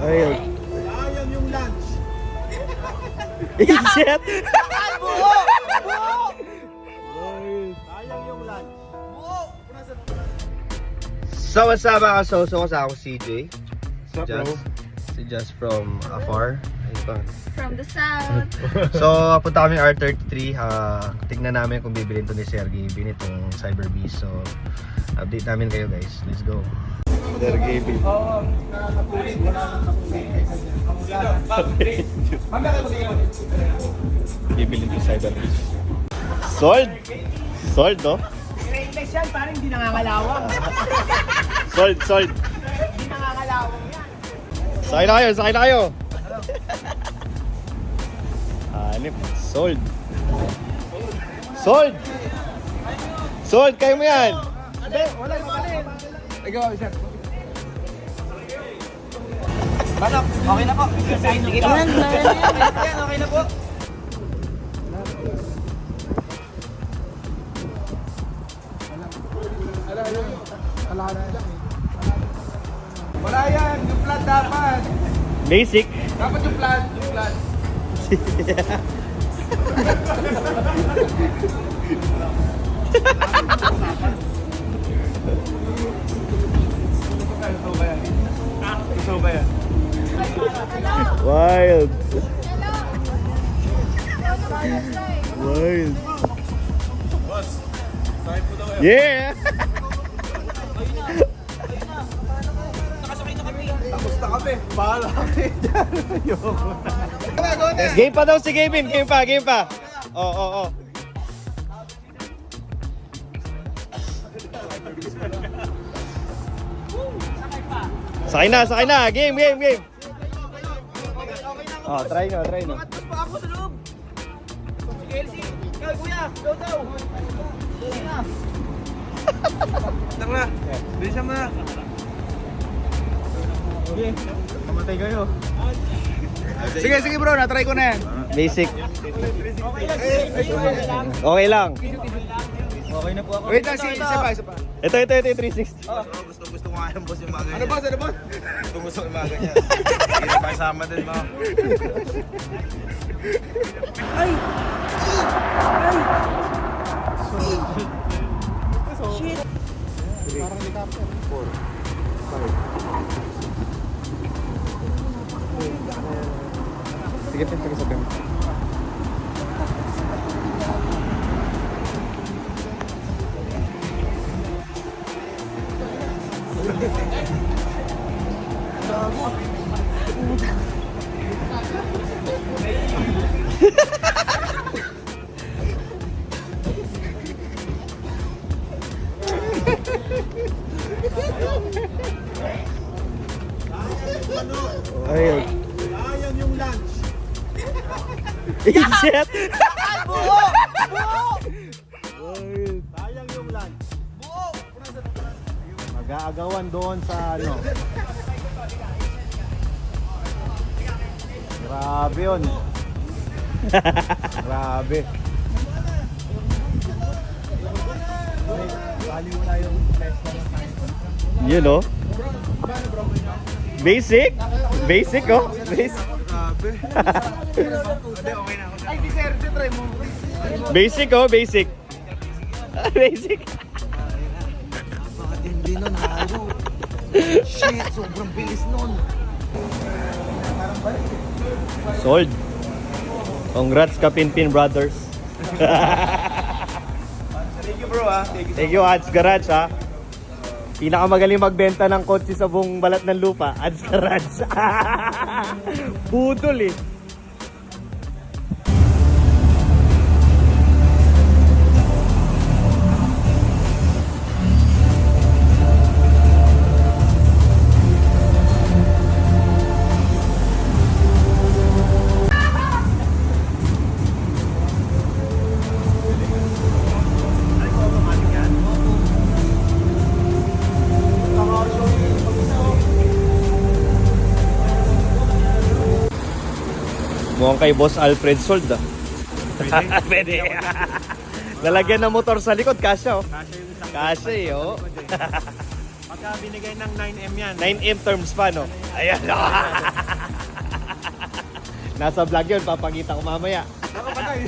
Ayun. Sayang yung lunch. Shit! Buo! Sayang yung lunch. So what's up mga kasoso? Ako si CJ. What's up, bro? Si Just from afar. Ayun. From the south. So punta kami R33. Tignan namin kung bibilin to ni Sergey Bin itong Cyber Beast. So update namin kayo guys. Let's go. Sergey Bin. Bibilin to Cyber Beast. Sold! Sold no? Stainless yan, parang hindi nangangalawang. Sold! Sold! Hindi nangangalawang yan. Sakay na kayo! Sakay na kayo! Hanip. Sold! Sold! Sold! Kayo mo yan! Hindi, wala mabalin. Ikaw, sir. Paano? Okay na po. Sige po. Yan, okay na po. Wala yan, yung plan dapat. Basic. Dapat yung plan, yung plan. Gusto ba yan? Wild. Wild. Yeah! Tapos na kami. Bahala kami dyan. Ayoko na. Game pa daw si Gavin. Game pa, game pa. Oo. Sakay na. Game. Oh, try no. Tapos pa ako sa loob. Si Kelsey. Kaya kuya, go. Sige na. Tara, bilisan mo na. Sige, mamatay kayo. Sige bro, na-try ko na yan. Basic. Okay lang. Okay na po ako. Wait lang, isa pa. Ito, 360. Gusto ko nga yung boss yung mga ganyan. Ano ba? Gusto ko yung mga ganyan. Hindi na kasama din mo. Parang helicopter. 4, 5. Sige, sabi mo. Ayun. Sayang yung lunch. Shit! Buo! Ayun. Sayang yung lunch. Mag-aagawan doon sa ano. Grabe yun. Grabe. Yun oh. Basic? Basic oh. Basic. Grabe. Ay, di sir, try mo. Basic oh, basic. Basic. Bakit hindi nun halo? Shit, sobrang bilis nun. Sold. Congrats Kapinpin Brothers. Thank you bro ha. Thank you Ads Garage ha. Pinakamagaling magbenta ng kotse sa buong balat ng lupa, Ads Garage. Budol eh. Mukhang kay Boss Alfred sold ah. Pwede. Lalagyan ng motor sa likod, kasya oh. Kasya eh oh. Pagka binigay ng 9M yan. 9M terms pa, no? Ayan. Nasa vlog yun, papakita ko mamaya. Ako patay.